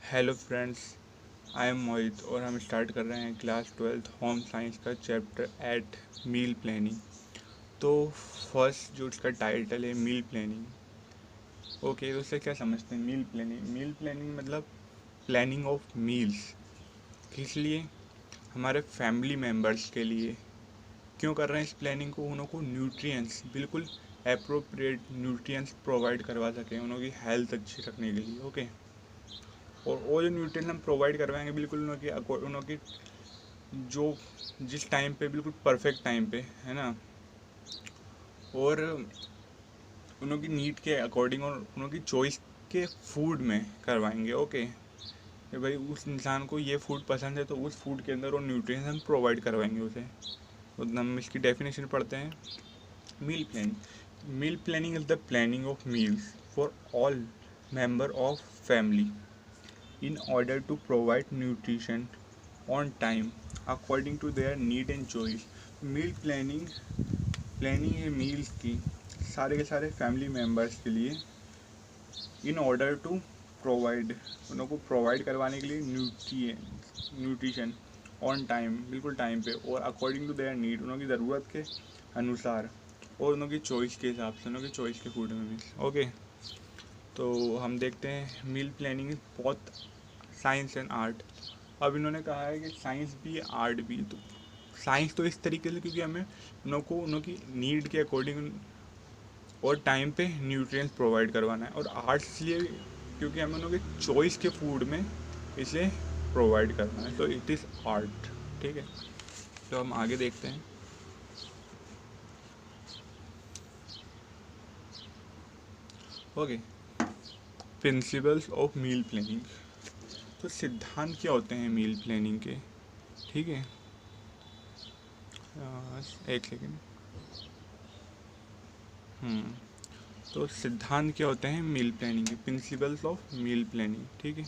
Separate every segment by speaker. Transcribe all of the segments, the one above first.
Speaker 1: Hello friends, I am मोहित और हम start कर रहे हैं क्लास 12th होम साइंस का चैप्टर एट मील प्लानिंग। तो फर्स्ट जो इसका टाइटल है मील प्लानिंग। ओके, तो उससे क्या समझते हैं मील प्लानिंग? मील प्लानिंग मतलब प्लानिंग ऑफ मील्स। किस लिए? हमारे फैमिली मेम्बर्स के लिए। क्यों कर रहे हैं इस प्लानिंग को? उन लोगों को न्यूट्रिएंट्स, बिल्कुल अप्रोप्रिएट न्यूट्रिएंट्स प्रोवाइड करवा सकें, उन लोगों की हेल्थ अच्छी रखने के लिए। ओके, और वो जो न्यूट्रिएंट्स हम प्रोवाइड करवाएंगे बिल्कुल उन लोगों की जो जिस टाइम पे, बिल्कुल परफेक्ट टाइम पे, है ना, और उन लोगों की नीड के अकॉर्डिंग और उन लोगों की चॉइस के फूड में करवाएंगे। ओके, कि भाई उस इंसान को ये फूड पसंद है तो उस फूड के अंदर वो न्यूट्रिएंट्स हम प्रोवाइड करवाएंगे उसे। तो हम इसकी डेफिनेशन पढ़ते हैं। Meal planning is the planning of meals for all member of family in order to provide nutrition on time according to their need and choice। Meal planning है मील्स की सारे के सारे फैमिली मेम्बर्स के लिए, in order to provide, उन को provide करवाने के लिए न्यूट्रिशन ऑन टाइम, बिल्कुल टाइम पे, और अकॉर्डिंग टू देयर नीड, उनकी ज़रूरत के अनुसार, और उनकी चॉइस के हिसाब से, उनकी चॉइस के फूड में भी। ओके, तो हम देखते हैं मील प्लानिंग बहुत साइंस एंड आर्ट। अब इन्होंने कहा है कि साइंस भी आर्ट भी। तो साइंस तो इस तरीके से क्योंकि हमें उन की नीड के अकॉर्डिंग और टाइम पे न्यूट्रिएंट्स प्रोवाइड करवाना है, और आर्ट्स इसलिए क्योंकि हमें उनके चॉइस के फूड में इसे प्रोवाइड करना है। तो इट इज़ आर्ट। ठीक है, तो हम आगे देखते हैं। Okay, principles of meal planning. तो सिद्धांत क्या होते हैं मील प्लानिंग के? ठीक है, एक सेकेंड। तो सिद्धांत क्या होते हैं मील प्लानिंग के? Principles of meal planning. ठीक है,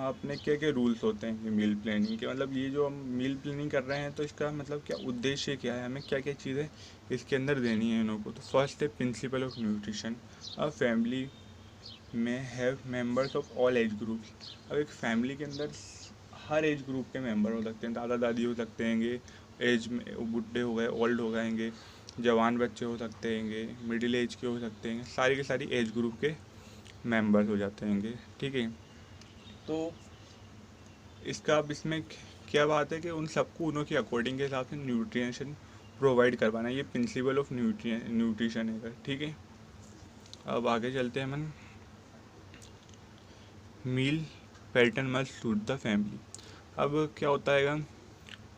Speaker 1: अपने क्या क्या रूल्स होते हैं ये मील प्लानिंग के? मतलब ये जो हम मील प्लानिंग कर रहे हैं तो इसका मतलब क्या उद्देश्य क्या है, हमें क्या क्या चीज़ें इसके अंदर देनी है इन लोगों को? तो फर्स्ट है principle of nutrition. A family may have members of all age groups. अब एक फैमिली के अंदर हर एज ग्रुप के मेंबर हो सकते हैं। दादा दादी हो सकते हैं, एज में बुढ़े हो गए, ओल्ड हो गएंगे, जवान बच्चे हो सकते हैं, मिडिल एज के हो सकते हैं, सारी के सारी एज ग्रुप के मेंबर्स हो जाते हैं। ठीक है, तो इसका अब इसमें क्या बात है कि उन सबको उनों के अकॉर्डिंग के हिसाब से न्यूट्रिशन प्रोवाइड करवाना, ये प्रिंसिपल ऑफ न्यूट्रिशन है। ठीक है, अब आगे चलते हैं हम। Meal pattern must suit the family. अब क्या होता है,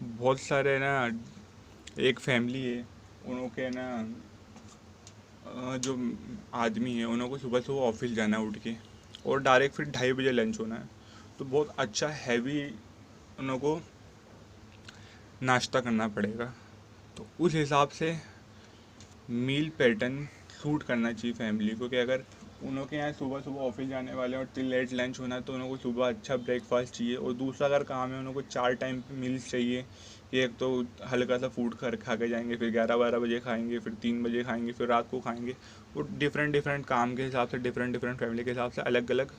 Speaker 1: बहुत सारे ना, एक फैमिली है, उनों के ना जो आदमी है उन्हों को सुबह सुबह ऑफिस जाना है उठ के, और डायरेक्ट फिर 2:30 बजे लंच होना है। तो बहुत अच्छा हैवी उन को नाश्ता करना पड़ेगा। तो उस हिसाब से मील पैटर्न सूट करना चाहिए फैमिली को, कि अगर उन लोग के यहाँ सुबह सुबह ऑफिस जाने वाले हैं और टिल लेट लंच होना है तो उन लोगों को सुबह अच्छा ब्रेकफास्ट चाहिए, और दूसरा अगर काम है उन लोगों को 4 टाइम मील्स चाहिए, कि एक तो हल्का सा फूड खा के जाएंगे, फिर 11-12 बजे खाएंगे, फिर 3 बजे खाएंगे, फिर रात को खाएंगे। वो डिफरेंट डिफरेंट काम के हिसाब से, डिफरेंट डिफरेंट फैमिली के हिसाब से अलग अलग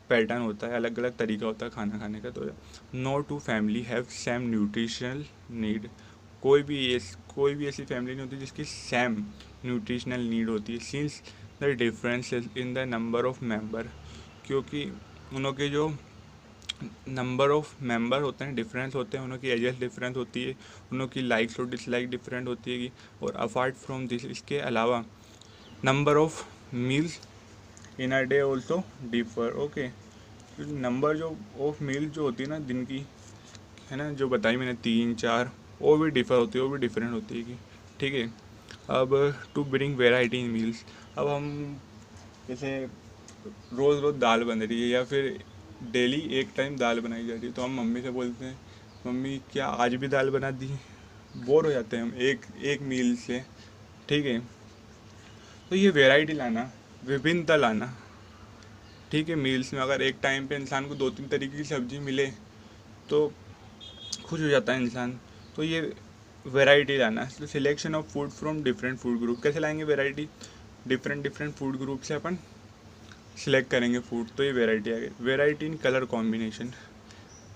Speaker 1: पैटर्न होता है, अलग अलग तरीका होता है खाना खाने का। तो no two family have same nutritional need. कोई भी ऐसी फैमिली नहीं होती जिसकी सेम न्यूट्रिशनल नीड होती है, since the difference in the number of member. क्योंकि उनके जो नंबर ऑफ मेंबर होते हैं डिफरेंस होते हैं, उनकी एजेस डिफरेंस होती है, उनकी लाइक्स और डिसलाइक डिफरेंट होती है। और अपार्ट फ्रॉम दिस, इसके अलावा number of meals in a day also differ. Okay, number जो ऑफ मील जो होती है ना दिन की, है ना, जो बताई मैंने 3-4, वो भी डिफर होती है, वो भी डिफरेंट होती है। ठीक है, अब to bring variety in meals. अब हम जैसे रोज़ रोज़ दाल बन रही है, या फिर डेली एक टाइम दाल बनाई जा रही है, तो हम मम्मी से बोलते हैं मम्मी क्या आज भी दाल बना दी? बोर हो जाते हैं हम एक एक मील से। ठीक है, तो ये वेराइटी लाना, विभिन्नता लाना। ठीक है, मील्स में अगर एक टाइम पे इंसान को 2-3 तरीके की सब्जी मिले तो खुश हो जाता है इंसान। तो ये वैरायटी लाना, तो selection of food from different food group. कैसे लाएंगे variety? Different different food group से अपन सिलेक्ट करेंगे फूड, तो ये वैरायटी आ गई। Variety in colour combination,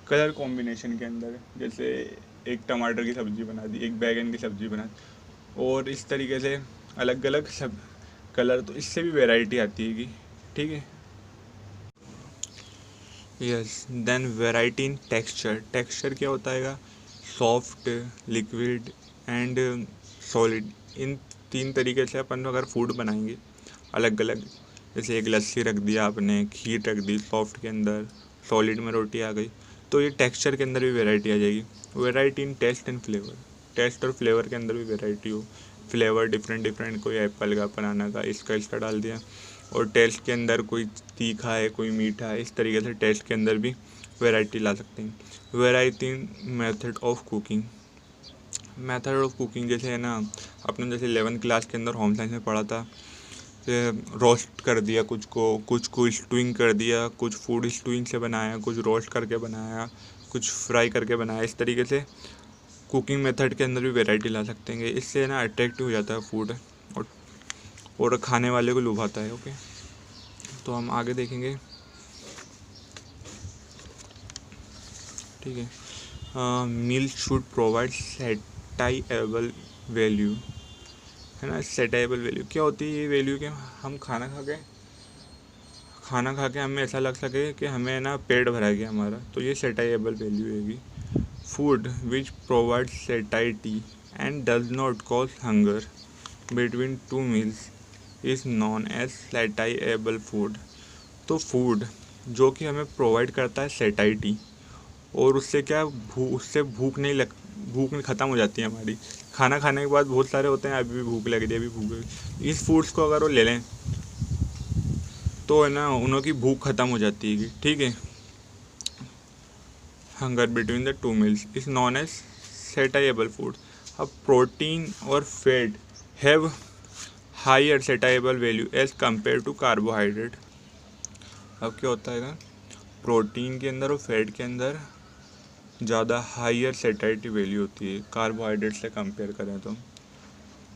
Speaker 1: colour combination के अंदर जैसे एक टमाटर की सब्ज़ी बना दी, एक बैगन की सब्ज़ी बना दी, और इस तरीके से अलग अलग सब कलर, तो इससे भी वैरायटी आती है। ठीक है। Yes, then variety in texture. Texture क्या होता है? Soft, liquid and solid. इन तीन तरीके से अपन अगर फूड बनाएंगे अलग अलग, जैसे एक लस्सी रख दिया आपने, खीर रख दी सॉफ्ट के अंदर, सॉलिड में रोटी आ गई, तो ये टेक्सचर के अंदर भी वैरायटी आ जाएगी। Variety in taste and flavour. Taste और फ्लेवर के अंदर भी वैरायटी हो, फ्लेवर डिफरेंट डिफरेंट, कोई एप्पल का, बनाना का, इसका डाल दिया। और टेस्ट के अंदर कोई तीखा है, कोई मीठा है, इस तरीके से टेस्ट के अंदर भी वैरायटी ला सकते हैं। Variety in method of cooking. Method of cooking जैसे है ना, अपने जैसे 11th क्लास के अंदर होम साइंस में पढ़ा था, रोस्ट कर दिया कुछ को स्टूइंग कर दिया, कुछ फूड स्टूइंग से बनाया, कुछ रोस्ट करके बनाया, कुछ फ्राई करके बनाया। इस तरीके से कुकिंग मेथड के अंदर भी वैरायटी ला सकते हैं। इससे ना अट्रैक्टिव हो जाता है फूड, और खाने वाले को लुभाता है। ओके, तो हम आगे देखेंगे। ठीक है। मील शुड प्रोवाइड सेटाइएबल वैल्यू, है ना। सेटाइएबल वैल्यू क्या होती है? ये वैल्यू कि हम खाना खा के हमें ऐसा लग सके कि हमें ना पेट भरा गया हमारा, तो ये सेटाइएबल वैल्यू हैगी। Food which provide satiety and does not cause hunger between two meals is known as satiable food. तो फूड जो कि हमें प्रोवाइड करता है सेटाइटी, और उससे क्या उससे भूख नहीं ख़त्म हो जाती है हमारी। खाना खाने के बाद बहुत सारे होते हैं, अभी भी भूख लग रही है, अभी भूख लग रही है। इस फूड्स को अगर वो ले लें तो है ना, उनकी भूख ख़त्म हो जाती है। ठीक है। Hunger between the two meals is known as satiable food. अब प्रोटीन और fat have higher satiable value as compared to carbohydrate. अब क्या होता है, प्रोटीन के अंदर और फैट के अंदर ज़्यादा हायर सेटाइटी वैल्यू होती है कार्बोहाइड्रेट से कंपेयर करें तो।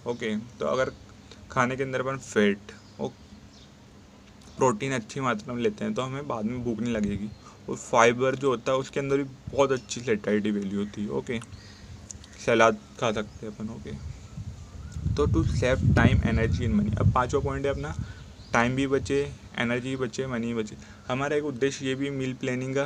Speaker 1: ओके, तो अगर खाने के अंदर अपन फैट और प्रोटीन अच्छी मात्रा में लेते हैं तो हमें बाद में भूख नहीं लगेगी। और फाइबर जो होता है उसके अंदर भी बहुत अच्छी सेटाइटी वैल्यू होती है। ओके, सलाद खा सकते हैं अपन। ओके, तो to save time, energy and money. अब पाँचवा पॉइंट है अपना, टाइम भी बचे, एनर्जी भी बचे, मनी भी बचे। हमारा एक उद्देश्य ये भी मील प्लानिंग का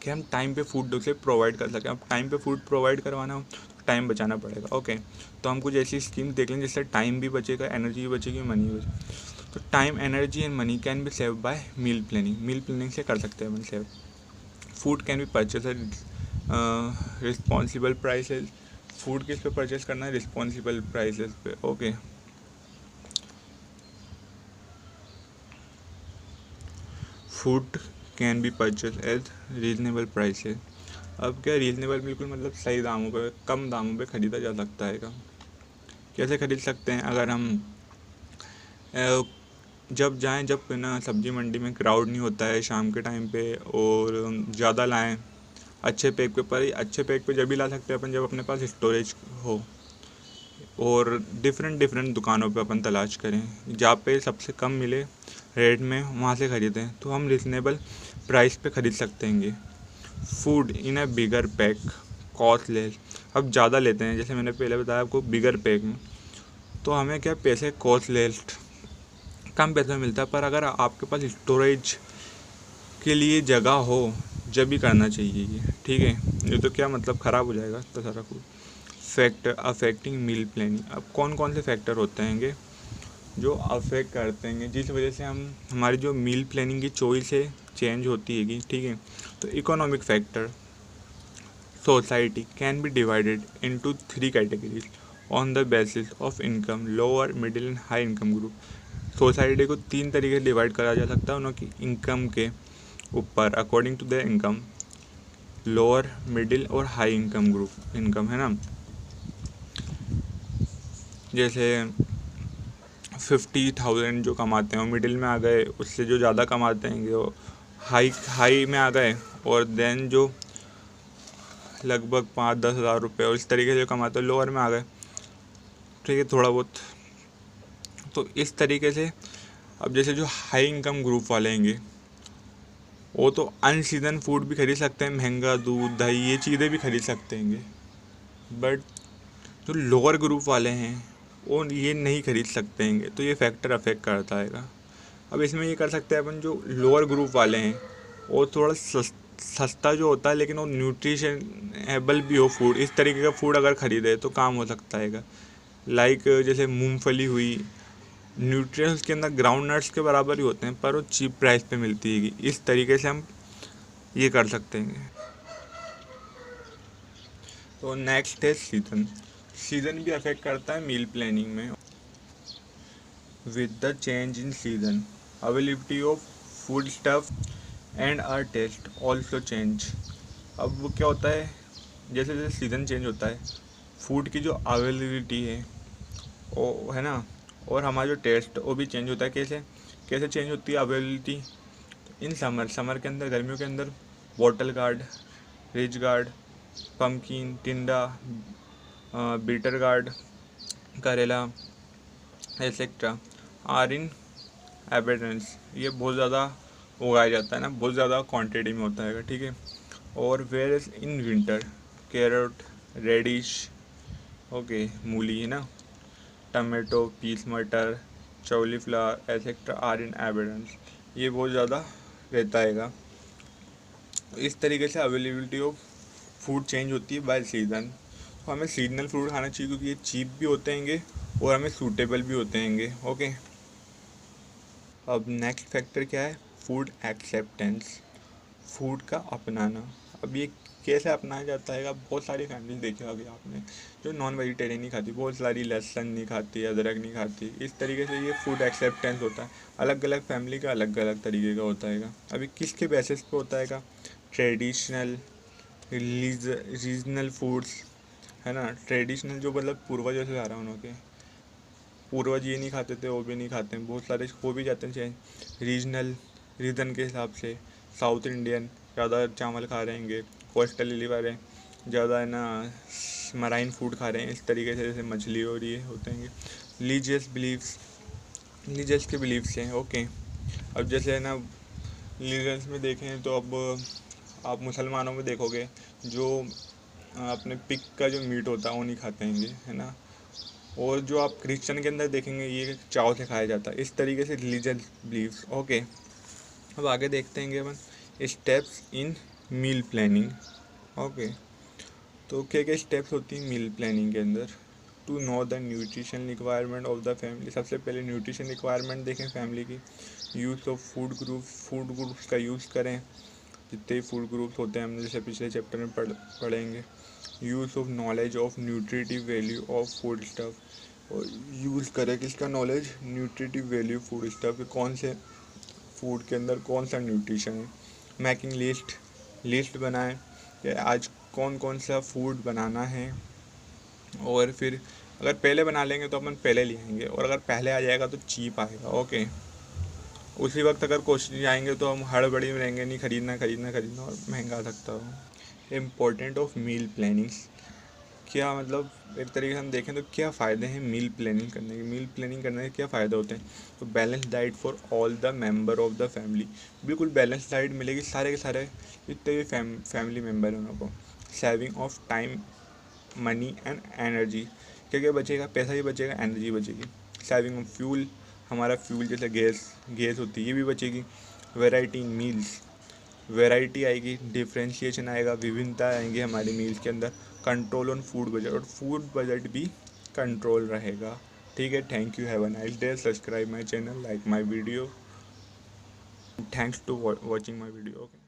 Speaker 1: कि हम टाइम पे फूड उसे प्रोवाइड कर सकें। अब टाइम पे फूड प्रोवाइड करवाना हो तो टाइम बचाना पड़ेगा। ओके, तो हम कुछ ऐसी स्कीम देख लेंगे जिससे टाइम भी बचेगा, एनर्जी भी बचेगी, मनी भी बचेगी। तो time, energy and money can be save by meal planning. Meal planning से कर सकते हैं अपन save. Food can be purchase responsible prices. Food किस पे परचेज करना है? रिस्पॉन्सिबल प्राइसेस पे। Okay, food can be purchase as reasonable prices. अब क्या रीजनेबल, बिल्कुल मतलब सही दामों पे, कम दामों पे ख़रीदा जा सकता है। कैसे ख़रीद सकते हैं? अगर हम जब जाएं, जब ना सब्ज़ी मंडी में क्राउड नहीं होता है शाम के टाइम पे, और ज़्यादा लाएं अच्छे पैक पे। पर अच्छे पैक पे जब भी ला सकते हैं अपन जब अपने पास स्टोरेज हो, और डिफरेंट डिफरेंट दुकानों पे अपन तलाश करें जहाँ पे सबसे कम मिले रेट में, वहाँ से ख़रीदें तो हम रिजनेबल प्राइस पे ख़रीद सकते हैं। Food in a bigger pack cost less. अब ज़्यादा लेते हैं, जैसे मैंने पहले बताया आपको, बिगर पैक में तो हमें क्या पैसे कॉस्ट लेस, कम पैसे में मिलता है। पर अगर आपके पास स्टोरेज के लिए जगह हो जब भी करना चाहिए ये। ठीक है, ये तो क्या मतलब ख़राब हो जाएगा तो सारा food. Factor affecting meal planning. अब कौन कौन से फैक्टर होते हैं जो अफेक्ट करते हैं, जिस वजह से हम हमारी जो मील प्लानिंग की चॉइस है चेंज होती है। ठीक है, तो economic factor. Society can be divided into 3 categories on the basis of income, lower, middle and high income group. Society को 3 तरीके से डिवाइड करा जा सकता है उनकी इनकम के ऊपर, according to the income, lower, middle और हाई इनकम ग्रुप। इनकम है ना, जैसे 50,000 जो कमाते हैं वो मिडिल में आ गए, उससे जो ज़्यादा कमाते हैं वो हाई में आ गए, और देन जो लगभग 5-10 हज़ार रुपये और इस तरीके से जो कमाते हैं लोअर में आ गए। ठीक है, थोड़ा बहुत। तो इस तरीके से अब जैसे जो हाई इनकम ग्रुप वाले हैंगे वो तो अनसीजन फूड भी खरीद सकते हैं, महंगा दूध दही ये चीज़ें भी खरीद सकते हैं, बट जो लोअर ग्रुप वाले हैं वो ये नहीं खरीद सकते हैं, तो ये फैक्टर अफेक्ट करता है। अब इसमें ये कर सकते हैं अपन, जो लोअर ग्रुप वाले हैं वो थोड़ा सस्ता जो होता है लेकिन वो न्यूट्रिशनेबल भी हो फूड, इस तरीके का फूड अगर ख़रीदे तो काम हो सकता है। लाइक जैसे मूंगफली हुई, न्यूट्रिएंट्स के अंदर ग्राउंड नट्स के बराबर ही होते हैं पर वो चीप प्राइस पे मिलती है, इस तरीके से हम ये कर सकते हैं। तो नेक्स्ट है सीज़न। सीज़न भी अफेक्ट करता है मील प्लानिंग में। With the change in season availability of food stuff and are taste also change. अब वो क्या होता है, जैसे जैसे सीज़न चेंज होता है फूड की जो अवेलेबिलिटी है वो है ना, और हमारा जो टेस्ट वो भी चेंज होता है। कैसे कैसे चेंज होती है अवेलेबिलिटी? इन समर के अंदर, गर्मियों के अंदर bottle gourd, rich guard, pumpkin, टिंडा, बीटर गार्ड, करेला एक्सेट्रा आर इन एबेडेंस। ये बहुत ज़्यादा उगाया जाता है ना, बहुत ज़्यादा क्वांटिटी में होता है, ठीक है। और where is in winter carrot, radish, okay, मूली है ना, टमाटो, पीस मटर, चौलीफ्लावर एक्सेट्रा आर इन एबेडेंस। ये बहुत ज़्यादा रहता है। इस तरीके से अवेलेबिलिटी ऑफ फूड चेंज होती है बाय सीज़न। तो हमें सीजनल फूड खाना चाहिए क्योंकि ये चीप भी होते हैंगे और हमें सूटेबल भी होते हैंगे, ओके। अब नेक्स्ट फैक्टर क्या है? फूड एक्सेप्टेंस, फूड का अपनाना। अब ये कैसे अपनाया जाता है? अब बहुत सारी फैमिली देखी होगी आपने जो नॉन वेजिटेरियन नहीं खाती, बहुत सारी लहसुन नहीं खाती, अदरक नहीं खाती, इस तरीके से ये फूड एक्सेप्टेंस होता है। अलग अलग फैमिली का अलग अलग तरीके का होता है। अभी किसके बेसिस पे होता है? ट्रेडिशनल, रीजनल फूड्स, है ना। ट्रेडिशनल जो मतलब पूर्वजों से आ रहा है, उनके पूर्वज ये नहीं खाते थे वो भी नहीं खाते हैं, बहुत सारे हो भी जाते हैं चेंज। रीजनल, रीजन के हिसाब से साउथ इंडियन ज़्यादा चावल खा रहे हैं, कोस्टल एरिया हैं ज़्यादा है ना मराइन फूड खा रहे हैं, इस तरीके से जैसे मछली और ये होते हैं। रिलीजियस बिलीव्स, रिलीजियस के बिलीव्स हैं, ओके। अब जैसे है ना रिलीजन्स में देखें तो अब आप मुसलमानों में देखोगे जो अपने पिग का जो मीट होता है वो नहीं खाते हैं, है ना। और जो आप क्रिश्चियन के अंदर देखेंगे ये चाव से खाया जाता है, इस तरीके से रिलीजियस बिलीव्स, ओके। अब आगे देखते हैं अपन steps in meal planning, okay. तो क्या क्या स्टेप्स होती हैं मील प्लानिंग के अंदर? To know the nutrition requirement of the family, सबसे पहले न्यूट्रिशन रिक्वायरमेंट देखें फैमिली की। यूज़ ऑफ फूड ग्रुप्स का यूज़ करें, जितने फूड ग्रुप्स होते हैं हम जैसे पिछले चैप्टर में पढ़ेंगे। Use of knowledge of nutritive value of food stuff, और यूज़ करें किसका knowledge? Nutritive value food stuff, कौन से फूड के अंदर कौन सा न्यूट्रिशन है। मेकिंग लिस्ट बनाएं कि आज कौन कौन सा फूड बनाना है, और फिर अगर पहले बना लेंगे तो अपन पहले ले आएंगे, और अगर पहले आ जाएगा तो चीप आएगा, ओके। उसी वक्त अगर कोशिश आएंगे तो हम हड़बड़ी में रहेंगे, नहीं खरीदना और महंगा आ सकता हो। इम्पोर्टेंट ऑफ मील प्लानिंग्स, क्या मतलब एक तरीके से हम देखें तो क्या फ़ायदे हैं मील प्लानिंग करने के? मील प्लानिंग करने के क्या फ़ायदे होते हैं? तो balance diet for all the member of the family, बिल्कुल बैलेंस डाइट मिलेगी सारे के सारे जितने भी फैमिली मेम्बर हैं उनको। Saving of time, money and energy, क्या क्या बचेगा? पैसा ही बचेगा, एनर्जी बचेगी। सेविंग ऑफ फ्यूल, हमारा फ्यूल जैसे गैस होती है ये भी बचेगी। वेराइटी इन मील्स, वैरायटी आएगी, डिफ्रेंशिएशन आएगा, विभिन्नता आएंगी हमारे मील्स के अंदर। कंट्रोल ऑन फूड बजट, और फूड बजट भी कंट्रोल रहेगा, ठीक है। Thank you, have a nice day, subscribe my channel, like my video, thanks to watching my video, okay.